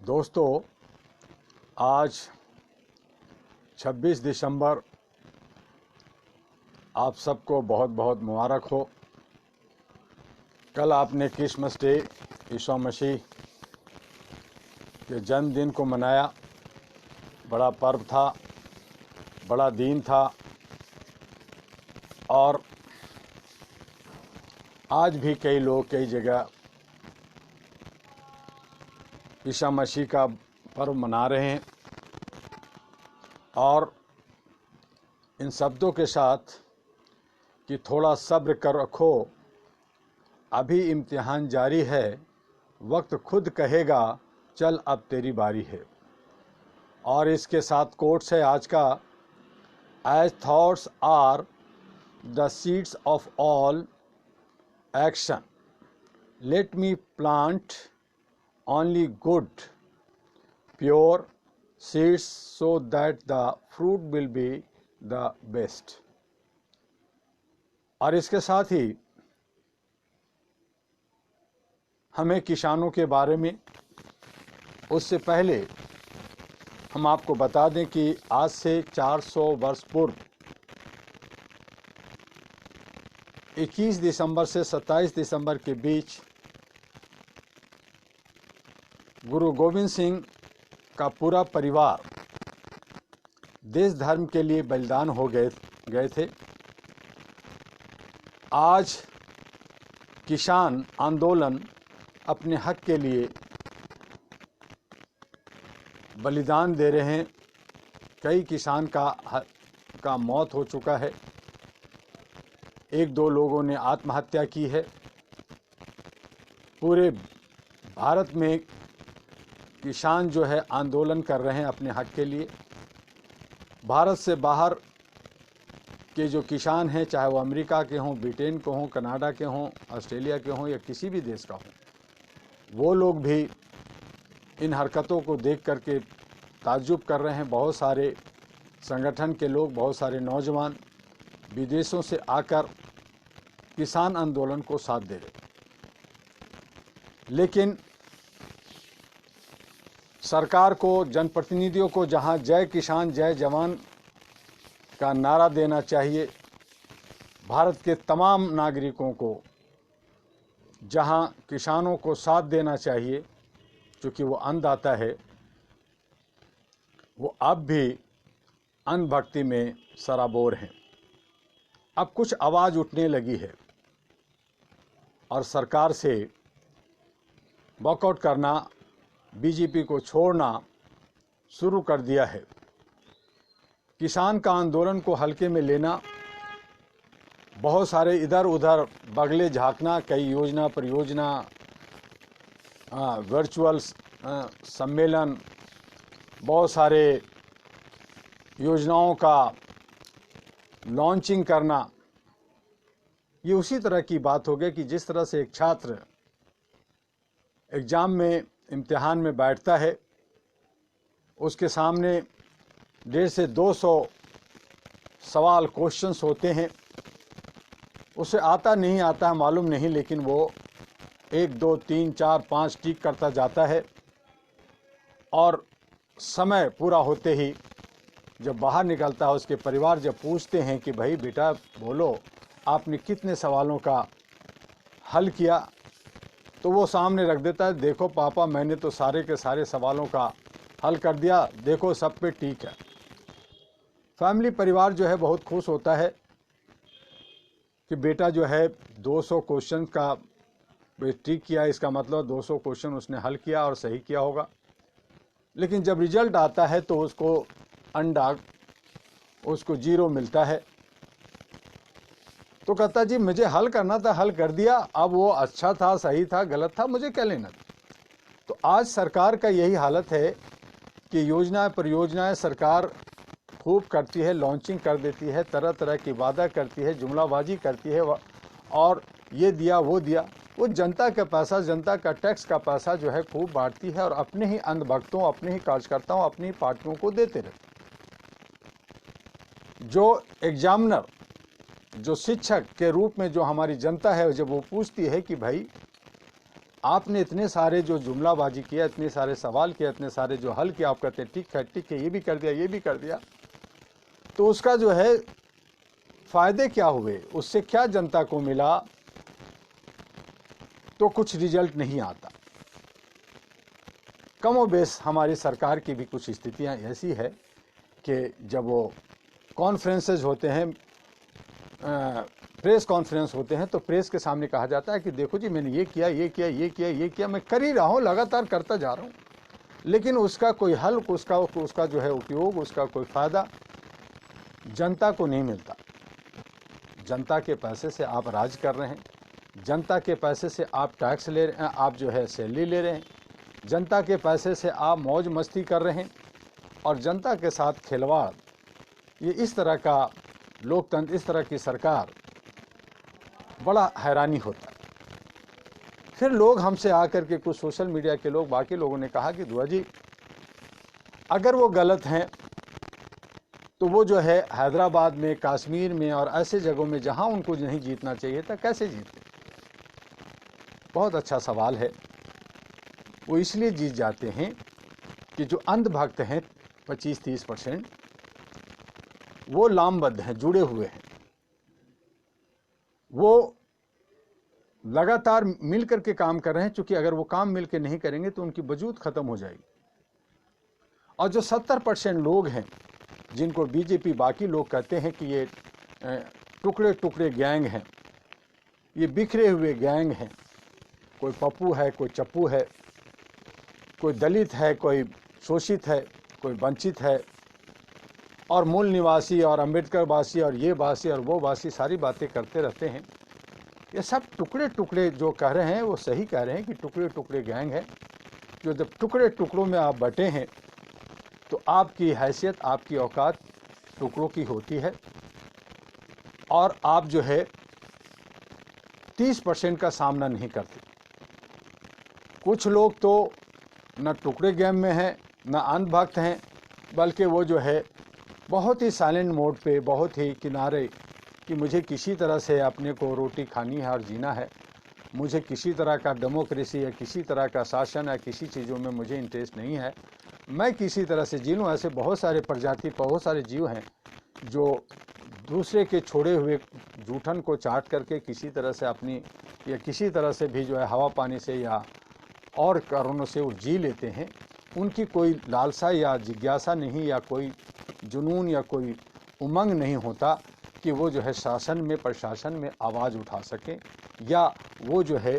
दोस्तों, आज 26 दिसंबर आप सबको बहुत बहुत मुबारक हो। कल आपने क्रिसमस डे यीशु मसीह के जन्मदिन को मनाया। बड़ा पर्व था, बड़ा दिन था। और आज भी कई लोग कई जगह यीशु मसीह का पर्व मना रहे हैं। और इन शब्दों के साथ कि थोड़ा सब्र कर रखो, अभी इम्तिहान जारी है, वक्त खुद कहेगा चल अब तेरी बारी है। और इसके साथ कोट्स है आज का, as thoughts are the seeds of all action, let me plant only good pure seeds so that the fruit will be the best। और इसके साथ ही हमें किसानों के बारे में, उससे पहले हम आपको बता दें कि आज से 400 वर्ष पूर्व 21 दिसंबर से 27 दिसंबर के बीच गुरु गोविंद सिंह का पूरा परिवार देश धर्म के लिए बलिदान हो गए थे। आज किसान आंदोलन अपने हक के लिए बलिदान दे रहे हैं। कई किसान का मौत हो चुका है, एक दो लोगों ने आत्महत्या की है। पूरे भारत में किसान जो है आंदोलन कर रहे हैं अपने हक के लिए। भारत से बाहर के जो किसान हैं, चाहे वो अमेरिका के हों, ब्रिटेन के हों, कनाडा के हों, ऑस्ट्रेलिया के हों या किसी भी देश का हो, वो लोग भी इन हरकतों को देख करके ताज्जुब कर रहे हैं। बहुत सारे संगठन के लोग, बहुत सारे नौजवान विदेशों से आकर किसान आंदोलन को साथ दे रहे। लेकिन सरकार को, जनप्रतिनिधियों को जहां जय किसान जय जवान का नारा देना चाहिए, भारत के तमाम नागरिकों को जहां किसानों को साथ देना चाहिए क्योंकि वो अन्नदाता है, वो अब भी अन्न भक्ति में सराबोर हैं। अब कुछ आवाज़ उठने लगी है और सरकार से वॉकआउट करना, बीजेपी को छोड़ना शुरू कर दिया है। किसान का आंदोलन को हल्के में लेना, बहुत सारे इधर उधर बगले झांकना, कई योजना परियोजना, वर्चुअल सम्मेलन, बहुत सारे योजनाओं का लॉन्चिंग करना, ये उसी तरह की बात हो गई कि जिस तरह से एक छात्र एग्ज़ाम में, इम्तिहान में बैठता है, उसके सामने 150 से 200 सवाल, क्वेश्चंस होते हैं। उसे आता नहीं आता है मालूम नहीं, लेकिन वो 1 2 3 4 5 टिक करता जाता है। और समय पूरा होते ही जब बाहर निकलता है, उसके परिवार जब पूछते हैं कि भाई बेटा बोलो, आपने कितने सवालों का हल किया, तो वो सामने रख देता है, देखो पापा मैंने तो सारे के सारे सवालों का हल कर दिया, देखो सब पे ठीक है। फैमिली, परिवार जो है बहुत खुश होता है कि बेटा जो है 200 क्वेश्चन का ठीक किया, इसका मतलब 200 क्वेश्चन उसने हल किया और सही किया होगा। लेकिन जब रिजल्ट आता है तो उसको अंडा, उसको 0 मिलता है। तो कहता जी मुझे हल करना था, हल कर दिया, अब वो अच्छा था, सही था, गलत था, मुझे क्या लेना था। तो आज सरकार का यही हालत है कि योजनाएं परियोजनाएं सरकार खूब करती है, लॉन्चिंग कर देती है, तरह तरह की वादा करती है, जुमलाबाजी करती है और ये दिया वो दिया। वो जनता का पैसा, जनता का टैक्स का पैसा जो है खूब बांटती है और अपने ही अंधभक्तों, अपने ही कार्यकर्ताओं, अपनी पार्टियों को देते रहते। जो एग्जामिनर, जो शिक्षक के रूप में जो हमारी जनता है, जब वो पूछती है कि भाई आपने इतने सारे जो जुमलाबाजी किया, इतने सारे सवाल किया, इतने सारे जो हल किया, आप कहते हैं ठीक है, ये भी कर दिया, ये भी कर दिया, तो उसका जो है फायदे क्या हुए, उससे क्या जनता को मिला, तो कुछ रिजल्ट नहीं आता। कमोबेश हमारी सरकार की भी कुछ स्थितियां ऐसी है कि जब वो कॉन्फ्रेंसेज होते हैं, प्रेस कॉन्फ्रेंस होते हैं, तो प्रेस के सामने कहा जाता है कि देखो जी मैंने ये किया, ये किया, ये किया, ये किया, मैं कर ही रहा हूँ, लगातार करता जा रहा हूँ, लेकिन उसका कोई हल, उसका जो है उपयोग, उसका कोई फायदा जनता को नहीं मिलता। जनता के पैसे से आप राज कर रहे हैं, जनता के पैसे से आप टैक्स ले रहे हैं, आप जो है सैलरी ले रहे हैं, जनता के पैसे से आप मौज मस्ती कर रहे हैं, और जनता के साथ खिलवाड़, ये इस तरह का लोकतंत्र, इस तरह की सरकार, बड़ा हैरानी होता है। फिर लोग हमसे आकर के, कुछ सोशल मीडिया के लोग, बाकी लोगों ने कहा कि दुआ जी अगर वो गलत हैं तो वो जो है हैदराबाद में, कश्मीर में और ऐसे जगहों में जहां उनको नहीं जीतना चाहिए था, कैसे जीते? बहुत अच्छा सवाल है। वो इसलिए जीत जाते हैं कि जो अंधभक्त हैं 25-30%, वो लामबद्ध हैं, जुड़े हुए हैं, वो लगातार मिल करके काम कर रहे हैं, क्योंकि अगर वो काम मिल के नहीं करेंगे तो उनकी वजूद खत्म हो जाएगी। और जो 70% लोग हैं जिनको बीजेपी, बाकी लोग कहते हैं कि ये टुकड़े टुकड़े गैंग हैं, ये बिखरे हुए गैंग हैं, कोई पप्पू है, कोई चप्पू है, कोई दलित है, कोई शोषित है, कोई वंचित है, और मूल निवासी और अम्बेडकर वासी और ये वासी और वो वासी, सारी बातें करते रहते हैं। ये सब टुकड़े टुकड़े जो कह रहे हैं वो सही कह रहे हैं कि टुकड़े टुकड़े गैंग है। जो जब टुकड़े टुकड़ों में आप बटे हैं तो आपकी हैसियत, आपकी औकात टुकड़ों की होती है, और आप जो है 30% का सामना नहीं करते। कुछ लोग तो न टुकड़े गैंग में हैं, न अंधभक्त हैं, बल्कि वो जो है बहुत ही साइलेंट मोड पे, बहुत ही किनारे, कि मुझे किसी तरह से अपने को रोटी खानी है और जीना है, मुझे किसी तरह का डेमोक्रेसी या किसी तरह का शासन या किसी चीज़ों में मुझे इंटरेस्ट नहीं है, मैं किसी तरह से जी लूँ। ऐसे बहुत सारे प्रजाति, बहुत सारे जीव हैं जो दूसरे के छोड़े हुए जूठन को चाट करके किसी तरह से अपनी, या किसी तरह से भी जो है हवा पानी से या और कारणों से वो जी लेते हैं। उनकी कोई लालसा या जिज्ञासा नहीं, या कोई जुनून या कोई उमंग नहीं होता कि वो जो है शासन में, प्रशासन में आवाज़ उठा सके, या वो जो है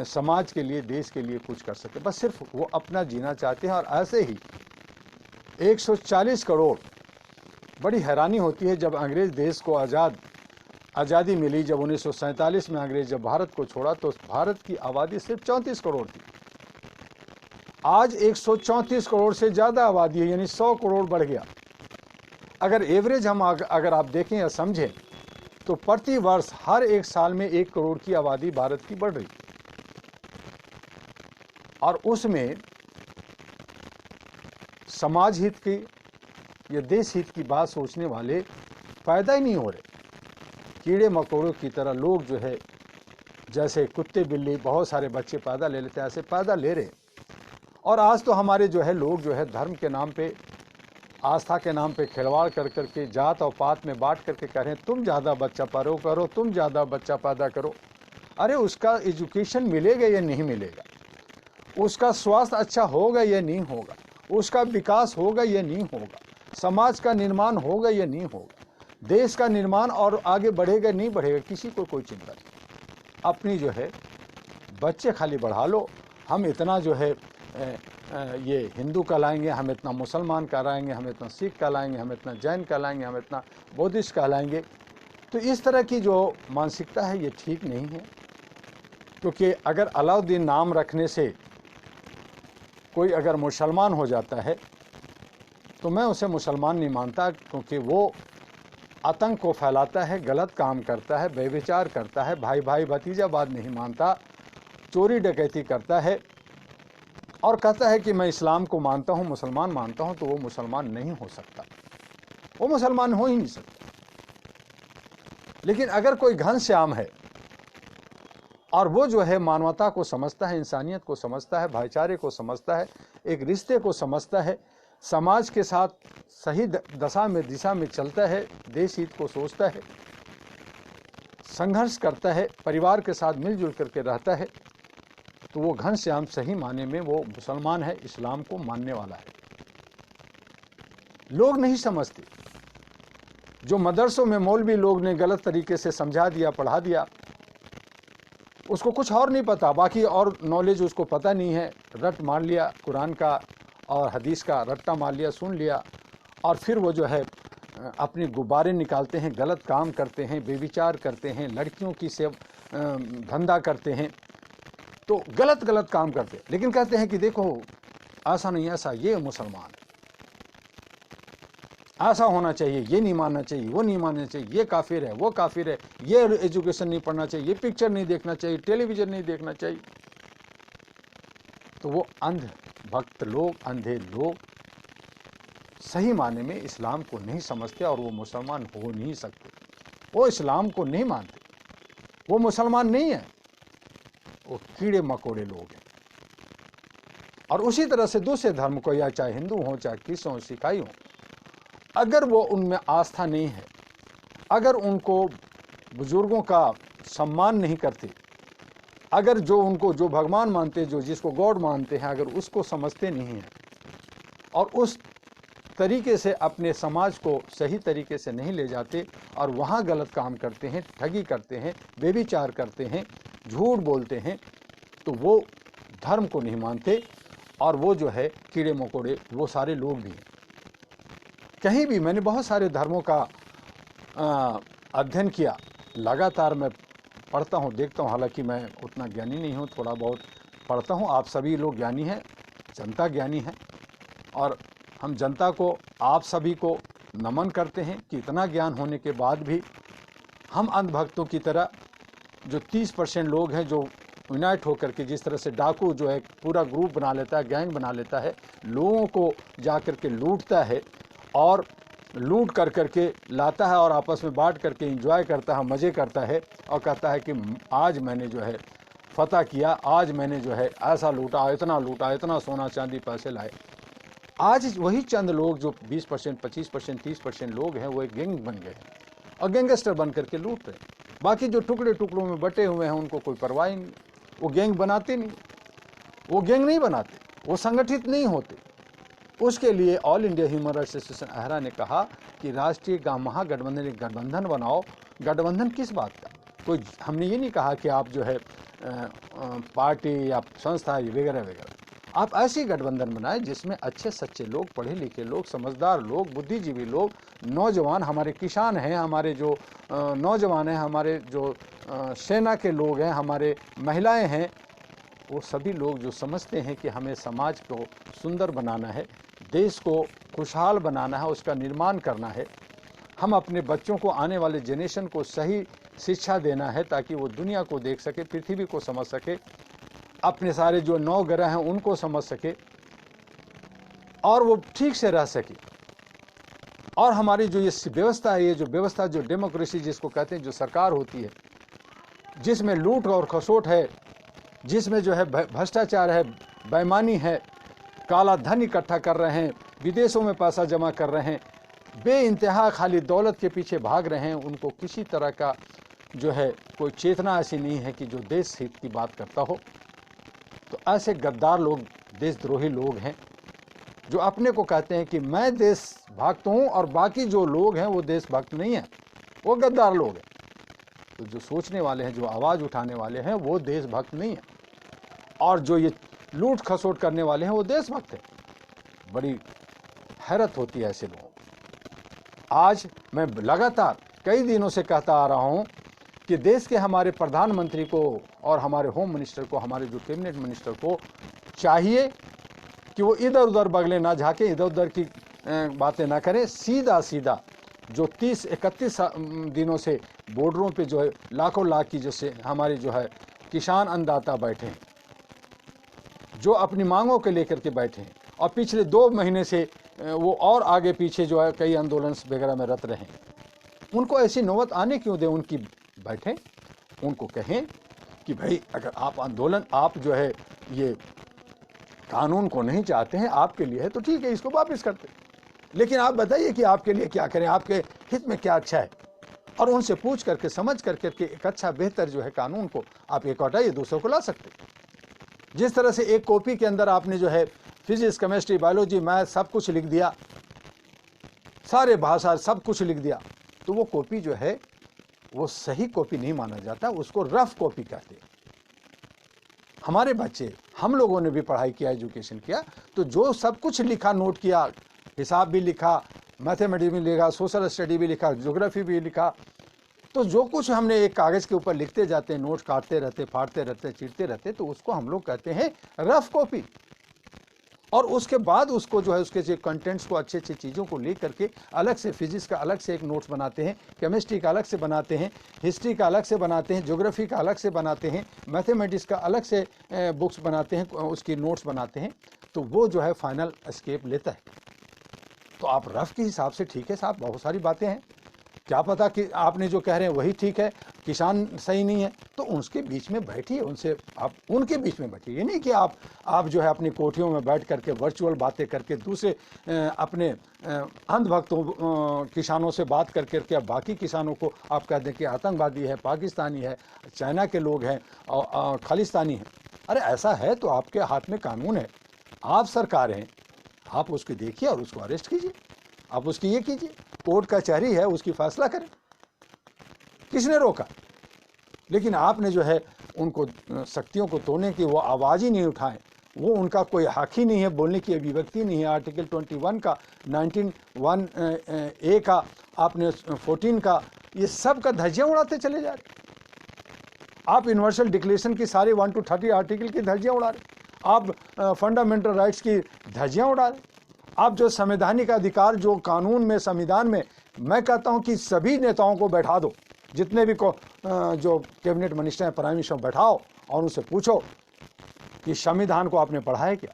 समाज के लिए, देश के लिए कुछ कर सके। बस सिर्फ वो अपना जीना चाहते हैं। और ऐसे ही 140 करोड़, बड़ी हैरानी होती है जब अंग्रेज़ देश को आज़ादी मिली, जब 1947 में अंग्रेज़ जब भारत को छोड़ा, तो भारत की आबादी सिर्फ 34 करोड़ थी। आज 134 करोड़ से ज़्यादा आबादी है, यानी 100 करोड़ बढ़ गया। अगर एवरेज हम अगर आप देखें या समझें तो प्रति वर्ष हर एक साल में 1 करोड़ की आबादी भारत की बढ़ रही, और उसमें समाज हित की या देश हित की बात सोचने वाले पैदा ही नहीं हो रहे। कीड़े मकोड़ों की तरह लोग जो है, जैसे कुत्ते बिल्ली बहुत सारे बच्चे पैदा ले लेते हैं, ऐसे पैदा ले रहे। और आज तो हमारे जो है लोग जो है धर्म के नाम पे, आस्था के नाम पे खिलवाड़ कर करके, जात और पात में बांट करके कह रहे हैं तुम ज़्यादा बच्चा करो, तुम ज़्यादा बच्चा पैदा करो। अरे उसका एजुकेशन मिलेगा या नहीं मिलेगा, उसका स्वास्थ्य अच्छा होगा या नहीं होगा, उसका विकास होगा या नहीं होगा, समाज का निर्माण होगा या नहीं होगा, देश का निर्माण और आगे बढ़ेगा नहीं बढ़ेगा, किसी को कोई चिंता नहीं। अपनी जो है बच्चे खाली बढ़ा लो। हम इतना जो है ये हिंदू कहलाएंगे, हम इतना मुसलमान कहलाएंगे, हम इतना सिख कहलाएंगे, हम इतना जैन कहलाएंगे, हम इतना बौद्धिस्ट कहलाएंगे। तो इस तरह की जो मानसिकता है ये ठीक नहीं है। क्योंकि अगर अलाउद्दीन नाम रखने से कोई अगर मुसलमान हो जाता है तो मैं उसे मुसलमान नहीं मानता, क्योंकि वो आतंक को फैलाता है, गलत काम करता है, बेविचार करता है, भाई भाई भतीजावाद नहीं मानता, चोरी डकैती करता है और कहता है कि मैं इस्लाम को मानता हूँ, मुसलमान मानता हूँ, तो वो मुसलमान नहीं हो सकता, वो मुसलमान हो ही नहीं सकता। लेकिन अगर कोई घनश्याम है और वो जो है मानवता को समझता है, इंसानियत को समझता है, भाईचारे को समझता है, एक रिश्ते को समझता है, समाज के साथ सही दिशा में चलता है, देश हित को सोचता है, संघर्ष करता है, परिवार के साथ मिलजुल करके रहता है, तो वो घनश्याम सही माने में वो मुसलमान है, इस्लाम को मानने वाला है। लोग नहीं समझते। जो मदरसों में मौलवी लोग ने गलत तरीके से समझा दिया, पढ़ा दिया, उसको कुछ और नहीं पता, बाकी और नॉलेज उसको पता नहीं है, रट मार लिया कुरान का और हदीस का, रट्टा मार लिया, सुन लिया, और फिर वो जो है अपने गुब्बारे निकालते हैं, गलत काम करते हैं, बेविचार करते हैं, लड़कियों की धंधा करते हैं, तो गलत गलत काम करते हैं, लेकिन कहते हैं कि देखो ऐसा नहीं, ऐसा, ये मुसलमान ऐसा होना चाहिए, ये नहीं मानना चाहिए, वो नहीं मानना चाहिए, ये काफिर है, वो काफिर है, ये एजुकेशन नहीं पढ़ना चाहिए, ये पिक्चर नहीं देखना चाहिए, टेलीविजन नहीं देखना चाहिए। तो वो अंध भक्त लोग, अंधे लोग सही माने में इस्लाम को नहीं समझते और वो मुसलमान हो नहीं सकते। वो इस्लाम को नहीं मानते, वो मुसलमान नहीं है, वो कीड़े मकोड़े लोग हैं। और उसी तरह से दूसरे धर्म को, या चाहे हिंदू हो, चाहे क्रिश्चियन हो, सिखाई हो, अगर वो उनमें आस्था नहीं है, अगर उनको बुजुर्गों का सम्मान नहीं करते, अगर जो उनको जो भगवान मानते, जो जिसको गॉड मानते हैं, अगर उसको समझते नहीं हैं और उस तरीके से अपने समाज को सही तरीके से नहीं ले जाते और वहाँ गलत काम करते हैं, ठगी करते हैं, बेविचार करते हैं, झूठ बोलते हैं, तो वो धर्म को नहीं मानते और वो जो है कीड़े मकोड़े वो सारे लोग भी हैं। कहीं भी मैंने बहुत सारे धर्मों का अध्ययन किया, लगातार मैं पढ़ता हूँ, देखता हूँ, हालांकि मैं उतना ज्ञानी नहीं हूँ, थोड़ा बहुत पढ़ता हूँ। आप सभी लोग ज्ञानी हैं, जनता ज्ञानी है, और हम जनता को, आप सभी को नमन करते हैं कि इतना ज्ञान होने के बाद भी हम अंधभक्तों की तरह जो 30% लोग हैं जो यूनाइट होकर के, जिस तरह से डाकू जो है पूरा ग्रुप बना लेता है, गैंग बना लेता है, लोगों को जा कर के लूटता है और लूट कर करके लाता है और आपस में बांट करके एंजॉय करता है, मज़े करता है और कहता है कि आज मैंने जो है फतह किया, आज मैंने जो है ऐसा लूटा, इतना सोना चांदी पैसे लाए। आज वही चंद लोग जो 20%, 25%, 30% लोग हैं वो एक गैंग बन गए हैं और गैंगस्टर बन करके लूट रहे हैं। बाकी जो टुकड़े टुकड़ों में बटे हुए हैं उनको कोई परवाह नहीं, वो गैंग बनाते नहीं, वो गैंग नहीं बनाते, वो संगठित नहीं होते। उसके लिए All India Human Rights Association अहरा ने कहा कि राष्ट्रीय महागठबंधन, एक गठबंधन बनाओ। गठबंधन किस बात का? कोई, हमने ये नहीं कहा कि आप जो है पार्टी या संस्था वगैरह वगैरह, आप ऐसी गठबंधन बनाए जिसमें अच्छे सच्चे लोग, पढ़े लिखे लोग, समझदार लोग, बुद्धिजीवी लोग, नौजवान, हमारे किसान हैं, हमारे जो नौजवान हैं, हमारे जो सेना के लोग हैं, हमारे महिलाएं हैं, वो सभी लोग जो समझते हैं कि हमें समाज को सुंदर बनाना है, देश को खुशहाल बनाना है, उसका निर्माण करना है, हम अपने बच्चों को, आने वाले जनरेशन को सही शिक्षा देना है ताकि वो दुनिया को देख सके, पृथ्वी को समझ सके, अपने सारे जो 9 ग्रह हैं उनको समझ सके और वो ठीक से रह सके। और हमारी जो ये व्यवस्था है, ये जो व्यवस्था, जो डेमोक्रेसी जिसको कहते हैं, जो सरकार होती है जिसमें लूट और खसोट है, जिसमें जो है भ्रष्टाचार है, बेईमानी है, काला धन इकट्ठा कर रहे हैं, विदेशों में पैसा जमा कर रहे हैं, बेइंतहा खाली दौलत के पीछे भाग रहे हैं, उनको किसी तरह का जो है कोई चेतना ऐसी नहीं है कि जो देश हित की बात करता हो। तो ऐसे गद्दार लोग, देशद्रोही लोग हैं जो अपने को कहते हैं कि मैं देशभक्त हूँ और बाकी जो लोग हैं वो देशभक्त नहीं हैं, वो गद्दार लोग हैं। तो जो सोचने वाले हैं, जो आवाज़ उठाने वाले हैं, वो देशभक्त नहीं है, और जो ये लूट खसोट करने वाले हैं वो देशभक्त हैं। बड़ी हैरत होती है ऐसे लोगों को। आज मैं लगातार कई दिनों से कहता आ रहा हूँ कि देश के हमारे प्रधानमंत्री को और हमारे होम मिनिस्टर को, हमारे जो कैबिनेट मिनिस्टर को चाहिए कि वो इधर उधर बगले ना झाँके, इधर उधर की बातें ना करें, सीधा सीधा जो 30-31 दिनों से बॉर्डरों पे जो है लाखों लाख की जैसे हमारे जो है किसान अन्नदाता बैठे हैं, जो अपनी मांगों के लेकर के बैठे हैं, और पिछले 2 महीने से वो और आगे पीछे जो है कई आंदोलन वगैरह में रत रहे हैं, उनको ऐसी नौबत आने क्यों दे? उनकी बैठें, उनको कहें कि भाई अगर आप आंदोलन, आप जो है ये कानून को नहीं चाहते हैं, आपके लिए है तो ठीक है, इसको वापस करते, लेकिन आप बताइए कि आपके लिए क्या करें, आपके हित में क्या अच्छा है, और उनसे पूछ करके समझ करके एक अच्छा बेहतर जो है कानून को आप एक हटाइए, दूसरों को ला सकते। जिस तरह से एक कॉपी के अंदर आपने जो है फिजिक्स, केमिस्ट्री, बायोलॉजी, मैथ सब कुछ लिख दिया, सारे भाषा सब कुछ लिख दिया, तो वो कॉपी जो है वो सही कॉपी नहीं माना जाता, उसको रफ कॉपी कहते हैं। हमारे बच्चे, हम लोगों ने भी पढ़ाई किया, एजुकेशन किया, तो जो सब कुछ लिखा, नोट किया, हिसाब भी लिखा, मैथमेटिक्स भी लिखा, सोशल स्टडी भी लिखा, ज्योग्राफी भी लिखा, तो जो कुछ हमने एक कागज़ के ऊपर लिखते जाते हैं, नोट काटते रहते, फाड़ते रहते, चीरते रहते, तो उसको हम लोग कहते हैं रफ कॉपी। और उसके बाद उसको जो है उसके जो कंटेंट्स को, अच्छी अच्छी चीज़ों को ले करके अलग से फिजिक्स का अलग से एक नोट्स बनाते हैं, केमिस्ट्री का अलग से बनाते हैं, हिस्ट्री का अलग से बनाते हैं, ज्योग्राफी का अलग से बनाते हैं, मैथमेटिक्स का अलग से बुक्स बनाते हैं, उसकी नोट्स बनाते हैं, तो वो जो है फाइनल एस्केप लेता है। तो आप रफ के हिसाब से ठीक है साहब, बहुत सारी बातें हैं, क्या पता कि आपने जो कह रहे हैं वही ठीक है, किसान सही नहीं है, तो उसके बीच में बैठिए, उनसे आप उनके बीच में बैठिए। ये नहीं कि आप जो है अपनी कोठियों में बैठ करके वर्चुअल बातें करके दूसरे अपने अंधभक्तों किसानों से बात कर करके बाकी किसानों को आप कह दें कि आतंकवादी है, पाकिस्तानी है, चाइना के लोग हैं और खालिस्तानी हैं। अरे ऐसा है तो आपके हाथ में कानून है, आप सरकार हैं, आप उसको देखिए और उसको अरेस्ट कीजिए, आप उसकी ये कीजिए, कोर्ट कचहरी है, उसकी फैसला करें, किसने रोका? लेकिन आपने जो है उनको शक्तियों को तोड़ने की वो आवाज़ ही नहीं उठाए, वो उनका कोई हक ही नहीं है, बोलने की अभिव्यक्ति नहीं है। आर्टिकल 21 का, 19(1) का, आपने 14 का, ये सब का धज्जियाँ उड़ाते चले जा रहे। आप यूनिवर्सल डिक्लेरेशन की सारे 1 to 30 आर्टिकल की धज्जियाँ उड़ा रहे, आप फंडामेंटल राइट्स की धज्जियाँ उड़ा रहे, आप जो संवैधानिक अधिकार जो कानून में, संविधान में, मैं कहता हूं कि सभी नेताओं को बैठा दो, जितने भी जो कैबिनेट मिनिस्टर हैं, प्राइम मिनिस्टर, बैठाओ और उनसे पूछो कि संविधान को आपने पढ़ा है क्या?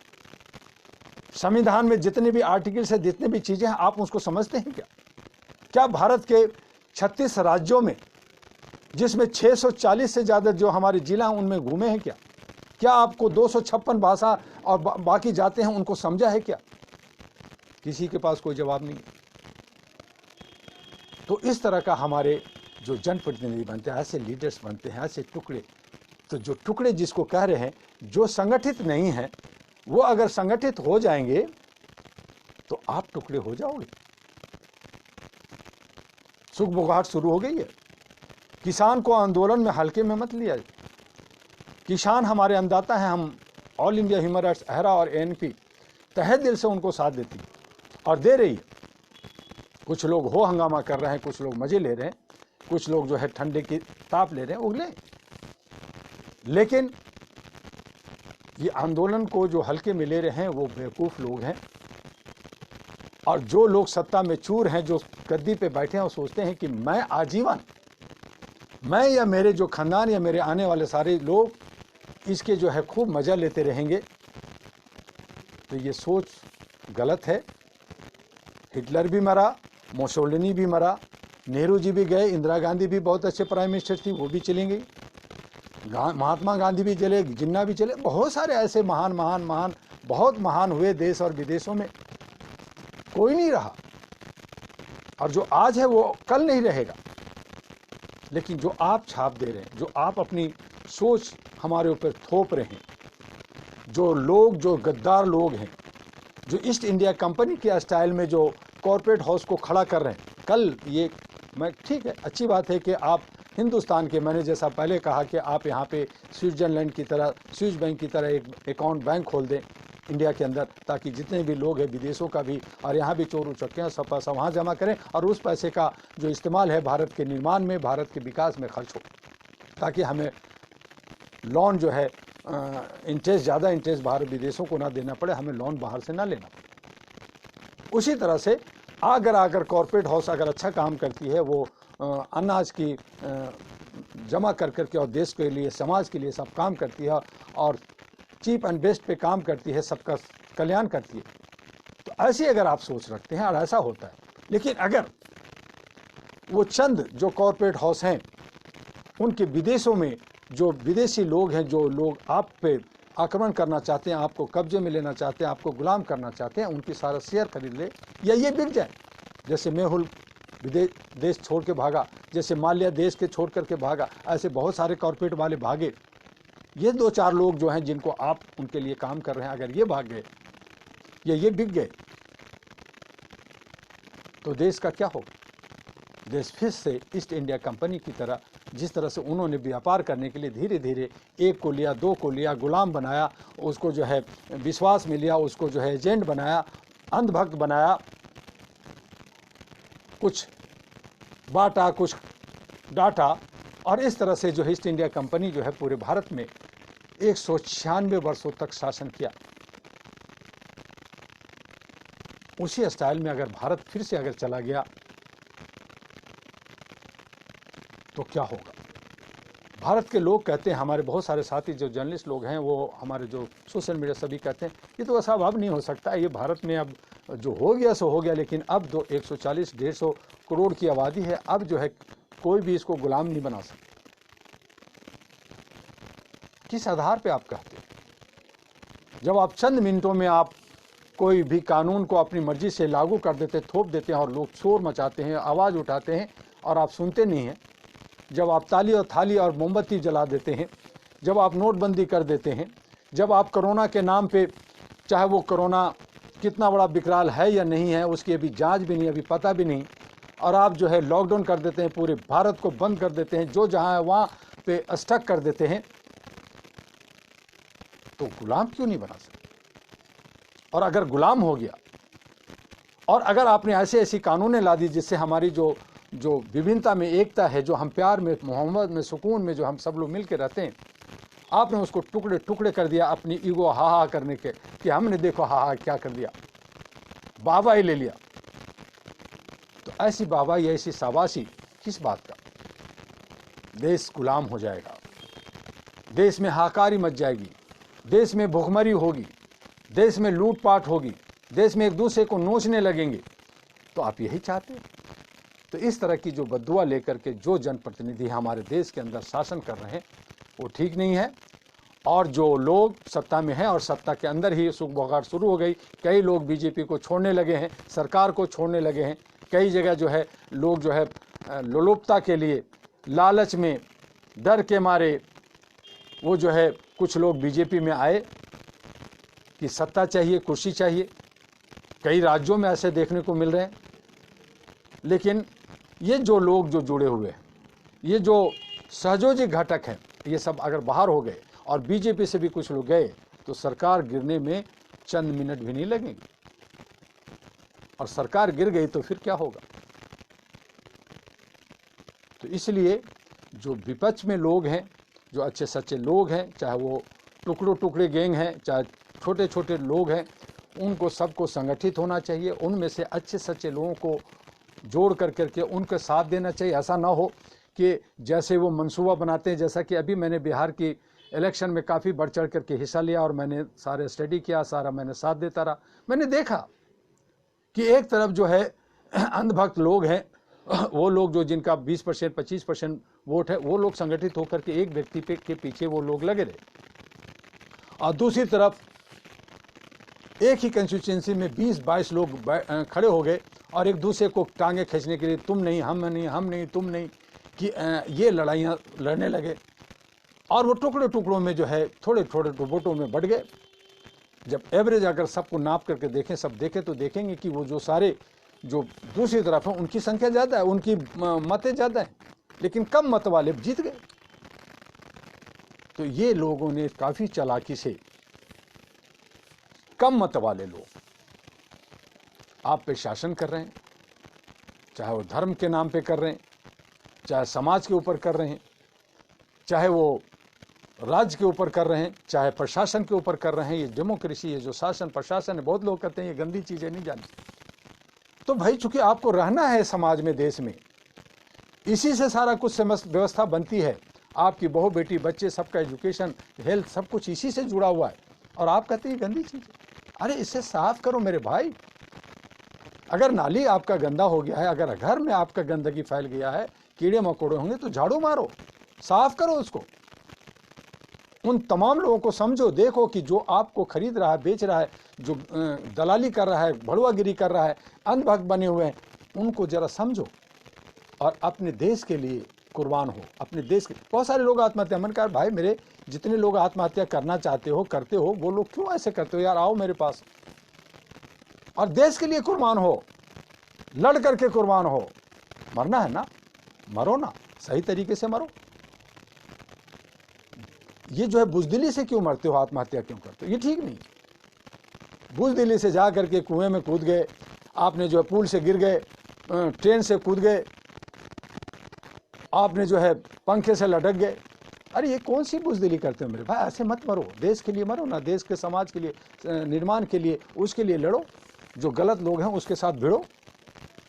संविधान में जितने भी आर्टिकल्स हैं, जितने भी चीजें हैं, आप उसको समझते हैं क्या? क्या भारत के 36 राज्यों में, जिसमें 640 से ज्यादा जो हमारे जिला हैं, उनमें घूमे हैं क्या? क्या आपको 256 भाषा और बाकी जाते हैं उनको समझा है क्या? किसी के पास कोई जवाब नहीं। तो इस तरह का हमारे जो जनप्रतिनिधि बनते हैं, ऐसे लीडर्स बनते हैं, ऐसे टुकड़े, तो जो टुकड़े जिसको कह रहे हैं, जो संगठित नहीं हैं, वो अगर संगठित हो जाएंगे तो आप टुकड़े हो जाओगे। सुख बुगाहट शुरू हो गई है। किसान को आंदोलन में हल्के में मत लिया। किसान हमारे अन्नदाता हैं। हम ऑल इंडिया ह्यूमन राइट्स, अहरा और एएनपी तहे दिल से उनको साथ देती है और दे रही है। कुछ लोग हो हंगामा कर रहे हैं, कुछ लोग मजे ले रहे हैं, कुछ लोग जो है ठंडे की ताप ले रहे हैं, उगले। लेकिन ये आंदोलन को जो हल्के में ले रहे हैं वो बेवकूफ़ लोग हैं, और जो लोग सत्ता में चूर हैं, जो गद्दी पे बैठे हैं, वो सोचते हैं कि मैं आजीवन, मैं या मेरे जो खानदान या मेरे आने वाले सारे लोग इसके जो है खूब मज़ा लेते रहेंगे। तो ये सोच गलत है। हिटलर भी मरा, मोसोलिनी भी मरा, नेहरू जी भी गए, इंदिरा गांधी भी बहुत अच्छे प्राइम मिनिस्टर थी, वो भी चली गई, महात्मा गांधी भी चले, जिन्ना भी चले, बहुत सारे ऐसे महान बहुत महान हुए देश और विदेशों में, कोई नहीं रहा। और जो आज है वो कल नहीं रहेगा। लेकिन जो आप छाप दे रहे हैं, जो आप अपनी सोच हमारे ऊपर थोप रहे हैं, जो लोग, जो गद्दार लोग हैं, जो ईस्ट इंडिया कंपनी के स्टाइल में जो कॉरपोरेट हाउस को खड़ा कर रहे हैं, कल ये मैं ठीक है, अच्छी बात है कि आप हिंदुस्तान के, मैंने जैसा पहले कहा कि आप यहाँ पे स्विट्जरलैंड की तरह, स्विस बैंक की तरह एक अकाउंट बैंक खोल दें इंडिया के अंदर, ताकि जितने भी लोग हैं विदेशों का भी और यहाँ भी चोर उचक्के हैं, सब पैसा वहाँ जमा करें और उस पैसे का जो इस्तेमाल है भारत के निर्माण में, भारत के विकास में खर्च हो, ताकि हमें लोन जो है इंटरेस्ट, ज़्यादा इंटरेस्ट बाहर विदेशों को ना देना पड़े, हमें लोन बाहर से ना लेना पड़े। उसी तरह से अगर कॉरपोरेट हाउस अगर अच्छा काम करती है, वो अनाज की जमा कर करके और देश के लिए, समाज के लिए सब काम करती है और चीप एंड बेस्ट पे काम करती है, सबका कल्याण करती है, तो ऐसी अगर आप सोच रखते हैं और ऐसा होता है। लेकिन अगर वो चंद जो कॉरपोरेट हाउस हैं, उनके विदेशों में जो विदेशी लोग हैं, जो लोग आप पे आक्रमण करना चाहते हैं, आपको कब्जे में लेना चाहते हैं, आपको गुलाम करना चाहते हैं, उनकी सारा शेयर खरीद ले या ये बिक जाए। जैसे मेहुल विदेश देश छोड़ के भागा, जैसे माल्या देश के छोड़ करके भागा, ऐसे बहुत सारे कॉर्पोरेट वाले भागे। ये 2-4 लोग जो हैं जिनको आप उनके लिए काम कर रहे हैं, अगर ये भाग गए या ये बिक गए तो देश का क्या होगा? देश फिर से ईस्ट इंडिया कंपनी की तरह, जिस तरह से उन्होंने व्यापार करने के लिए धीरे धीरे 1 को लिया, 2 को लिया, गुलाम बनाया, उसको जो है विश्वास में लिया, उसको जो है एजेंट बनाया, अंधभक्त बनाया, कुछ बांटा, कुछ डाटा, और इस तरह से जो है ईस्ट इंडिया कंपनी जो है पूरे भारत में 196 वर्षों तक शासन किया। उसी स्टाइल में अगर भारत फिर से अगर चला गया तो क्या होगा? भारत के लोग कहते हैं, हमारे बहुत सारे साथी जो जर्नलिस्ट लोग हैं, वो हमारे जो सोशल मीडिया सभी कहते हैं ये तो ऐसा अब नहीं हो सकता, ये भारत में अब जो हो गया सो हो गया, लेकिन अब 140-150 करोड़ की आबादी है, अब जो है कोई भी इसको गुलाम नहीं बना सकता। किस आधार पे आप कहते हैं? जब आप चंद मिनटों में आप कोई भी कानून को अपनी मर्जी से लागू कर देते, थोप देते हैं और लोग शोर मचाते हैं, आवाज़ उठाते हैं और आप सुनते नहीं हैं। जब आप ताली और थाली और मोमबत्ती जला देते हैं, जब आप नोटबंदी कर देते हैं, जब आप कोरोना के नाम पे, चाहे वो कोरोना कितना बड़ा विकराल है या नहीं है उसकी अभी जांच भी नहीं, अभी पता भी नहीं, और आप जो है लॉकडाउन कर देते हैं, पूरे भारत को बंद कर देते हैं, जो जहां है वहां पे स्टक कर देते हैं, तो गुलाम क्यों नहीं बना सकते? और अगर गुलाम हो गया और अगर आपने ऐसे ऐसी कानूनें ला दी जिससे हमारी जो विभिन्नता में एकता है, जो हम प्यार में, मोहब्बत में, सुकून में जो हम सब लोग मिल के रहते हैं, आपने उसको टुकड़े टुकड़े कर दिया अपनी ईगो हा करने के, कि हमने देखो हा क्या कर दिया, बाबाई ले लिया। तो ऐसी बाबाई, ऐसी शाबाशी किस बात का? देश गुलाम हो जाएगा, देश में हाहाकारी मच जाएगी, देश में भुखमरी होगी, देश में लूटपाट होगी, देश में एक दूसरे को नोचने लगेंगे। तो आप यही चाहते हैं? तो इस तरह की जो बद्दुआ लेकर के जो जनप्रतिनिधि हमारे देश के अंदर शासन कर रहे हैं वो ठीक नहीं है। और जो लोग सत्ता में हैं और सत्ता के अंदर ही सुख बौगाट शुरू हो गई, कई लोग बीजेपी को छोड़ने लगे हैं, सरकार को छोड़ने लगे हैं, कई जगह जो है लोग जो है लोलुपता के लिए, लालच में, डर के मारे वो जो है कुछ लोग बीजेपी में आए कि सत्ता चाहिए, कुर्सी चाहिए। कई राज्यों में ऐसे देखने को मिल रहे हैं। लेकिन ये जो लोग जो जुड़े हुए हैं, ये जो सहयोजी घटक हैं, ये सब अगर बाहर हो गए और बीजेपी से भी कुछ लोग गए तो सरकार गिरने में चंद मिनट भी नहीं लगेंगे। और सरकार गिर गई तो फिर क्या होगा? तो इसलिए जो विपक्ष में लोग हैं, जो अच्छे सच्चे लोग हैं, चाहे वो टुकड़ों टुकड़े गैंग हैं, चाहे छोटे छोटे लोग हैं, उनको सबको संगठित होना चाहिए। उनमें से अच्छे सच्चे लोगों को जोड़ करके उनके साथ देना चाहिए। ऐसा ना हो कि जैसे वो मंसूबा बनाते हैं, जैसा कि अभी मैंने बिहार की इलेक्शन में काफ़ी बढ़ चढ़ करके हिस्सा लिया और मैंने सारे स्टडी किया, सारा मैंने साथ देता रहा। मैंने देखा कि एक तरफ जो है अंधभक्त लोग हैं, वो लोग जो जिनका 20% 25% वोट है, वो लोग संगठित होकर के एक व्यक्ति के पीछे वो लोग लगे रहे। और दूसरी तरफ एक ही कंस्टिट्यूंसी में 20-22 लोग खड़े हो गए और एक दूसरे को टांगे खींचने के लिए तुम नहीं, हम नहीं, हम नहीं, तुम नहीं, कि ये लड़ाइयाँ लड़ने लगे। और वो टुकड़े टुकड़ों में जो है थोड़े थोड़े वोटों में बढ़ गए। जब एवरेज अगर सबको नाप करके देखें, सब देखें, तो देखेंगे कि वो जो सारे जो दूसरी तरफ है उनकी संख्या ज़्यादा है, उनकी मतें ज़्यादा हैं, लेकिन कम मत वाले जीत गए। तो ये लोगों ने काफ़ी चालाकी से, कम मत वाले लोग आप पे शासन कर रहे हैं, चाहे वो धर्म के नाम पे कर रहे हैं, चाहे समाज के ऊपर कर रहे हैं, चाहे वो राज्य के ऊपर कर रहे हैं, चाहे प्रशासन के ऊपर कर रहे हैं। ये डेमोक्रेसी, ये जो शासन प्रशासन है, बहुत लोग कहते हैं ये गंदी चीज़ें, नहीं जानते। तो भाई चूंकि आपको रहना है समाज में, देश में, इसी से सारा कुछ व्यवस्था बनती है। आपकी बहू बेटी बच्चे सबका एजुकेशन, हेल्थ, सब कुछ इसी से जुड़ा हुआ है। और आप कहते हैं गंदी चीज़। अरे इसे साफ करो मेरे भाई। अगर नाली आपका गंदा हो गया है, अगर घर में आपका गंदगी फैल गया है, कीड़े मकोड़े होंगे, तो झाड़ू मारो, साफ करो उसको। उन तमाम लोगों को समझो, देखो कि जो आपको खरीद रहा है, बेच रहा है, जो दलाली कर रहा है, भड़ुआगिरी कर रहा है, अंधभक्त बने हुए हैं, उनको जरा समझो और अपने देश के लिए कुर्बान हो। अपने देश के बहुत सारे लोग आत्महत्या, मन कर भाई मेरे जितने लोग आत्महत्या करना चाहते हो, करते हो, वो लोग क्यों ऐसे करते हो यार, आओ मेरे पास और देश के लिए कुर्बान हो, लड़ करके कुर्बान हो। मरना है ना, मरो ना, सही तरीके से मरो। ये जो है बुजदिली से क्यों मरते हो, आत्महत्या क्यों करते हो, ये ठीक नहीं। बुजदिली से जा करके कुएं में कूद गए, आपने जो है पुल से गिर गए, ट्रेन से कूद गए, आपने जो है पंखे से लटक गए, अरे ये कौन सी बुजदिली करते हो मेरे भाई, ऐसे मत मरो। देश के लिए मरो ना, देश के समाज के लिए, निर्माण के लिए, उसके लिए लड़ो। जो गलत लोग हैं उसके साथ भिड़ो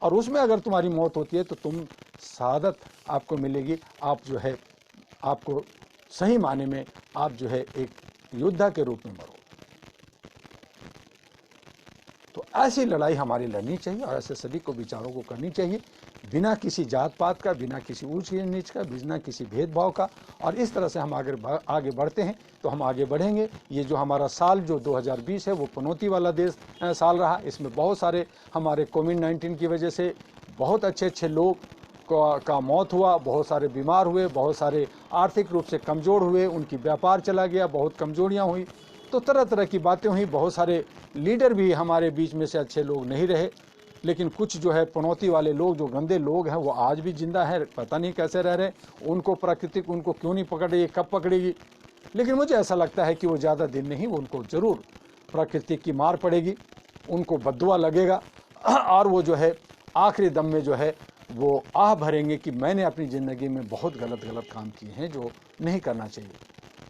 और उसमें अगर तुम्हारी मौत होती है तो तुम शहादत आपको मिलेगी। आप जो है, आपको सही माने में आप जो है एक योद्धा के रूप में मरो। तो ऐसी लड़ाई हमारी लड़नी चाहिए और ऐसे सभी को विचारों को करनी चाहिए, बिना किसी जात पात का, बिना किसी ऊंच नीच का, बिना किसी भेदभाव का। और इस तरह से हम आगे बढ़ते हैं तो हम आगे बढ़ेंगे। ये जो हमारा साल जो 2020 है वो पनौती वाला साल रहा। इसमें बहुत सारे हमारे कोविड-19 की वजह से बहुत अच्छे लोग का मौत हुआ, बहुत सारे बीमार हुए, बहुत सारे आर्थिक रूप से कमज़ोर हुए, उनकी व्यापार चला गया, बहुत कमजोरियाँ हुई, तो तरह तरह की बातें हुई। बहुत सारे लीडर भी हमारे बीच में से अच्छे लोग नहीं रहे, लेकिन कुछ जो है पनौती वाले लोग, जो गंदे लोग हैं, वो आज भी जिंदा है, पता नहीं कैसे रह रहे। उनको प्राकृतिक उनको क्यों नहीं पकड़ रही, कब पकड़ेगी, लेकिन मुझे ऐसा लगता है कि वो ज़्यादा दिन नहीं, उनको ज़रूर प्राकृतिक की मार पड़ेगी, उनको बद्दुआ लगेगा और वो जो है आखिरी दम में जो है वो आह भरेंगे कि मैंने अपनी ज़िंदगी में बहुत गलत काम किए हैं जो नहीं करना चाहिए।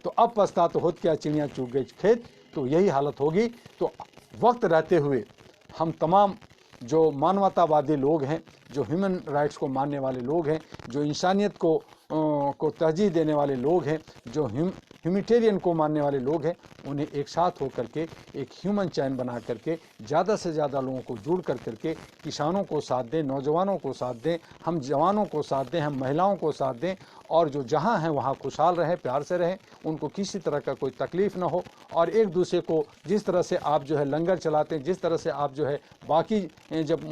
तो अब पछता तो होत क्या, चिड़िया चूक गई खेत, तो यही हालत होगी। तो वक्त रहते हुए हम तमाम जो मानवतावादी लोग हैं, जो ह्यूमन राइट्स को मानने वाले लोग हैं, जो इंसानियत को तरजीह देने वाले लोग हैं, जो ह्यूमैनिटेरियन को मानने वाले लोग हैं, उन्हें एक साथ होकर के एक ह्यूमन चैन बना करके ज़्यादा से ज़्यादा लोगों को जुड़ करके किसानों को साथ दें, नौजवानों को साथ दें, हम जवानों को साथ दें, हम महिलाओं को साथ दें, और जो जहाँ हैं वहाँ खुशहाल रहें, प्यार से रहें, उनको किसी तरह का कोई तकलीफ़ ना हो। और एक दूसरे को जिस तरह से आप जो है लंगर चलाते हैं, जिस तरह से आप जो है बाकी जब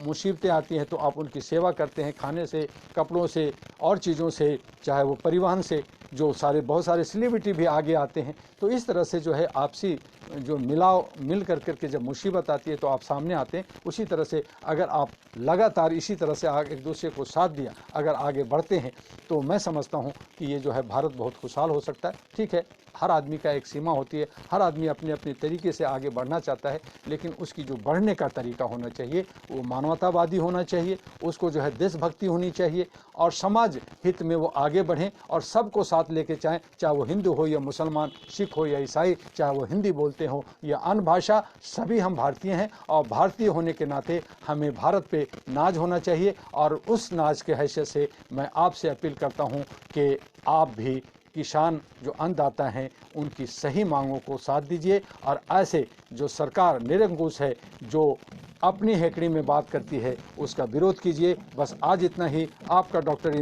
मुसीबतें आती हैं तो आप उनकी सेवा करते हैं, खाने से, कपड़ों से और चीज़ों से, चाहे वो परिवहन से, जो बहुत सारे सेलिब्रिटी भी आगे आते हैं। तो इस तरह से जो है आपसी जो मिल करके जब मुसीबत आती है तो आप सामने आते हैं। उसी तरह से अगर आप लगातार इसी तरह से एक दूसरे को साथ दिया, अगर आगे बढ़ते हैं, तो मैं समझता हूँ कि ये जो है भारत बहुत खुशहाल हो सकता है। ठीक है, हर आदमी का एक सीमा होती है, हर आदमी अपने अपने तरीके से आगे बढ़ना चाहता है, लेकिन उसकी जो बढ़ने का तरीका होना चाहिए वो मानवतावादी होना चाहिए, उसको जो है देशभक्ति होनी चाहिए और समाज हित में वो आगे बढ़ें और सबको साथ लेके चाहे वो हिंदू हो या मुसलमान, सिख हो या ईसाई, चाहे वो हिंदी बोलते हो या अन्य भाषा, सभी हम भारतीय हैं और भारतीय होने के नाते हमें भारत पे नाज होना चाहिए। और उस नाज के हैसियत से मैं आपसे अपील करता हूँ कि आप भी किसान जो अन्नदाता हैं उनकी सही मांगों को साथ दीजिए और ऐसे जो सरकार निरंकुश है, जो अपनी हेकड़ी में बात करती है, उसका विरोध कीजिए। बस आज इतना ही। आपका डॉक्टर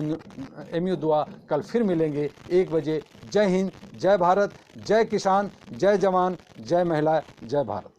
एमयू दुआ, कल फिर मिलेंगे 1 बजे। जय हिंद, जय भारत, जय किसान, जय जवान, जय महिला, जय भारत।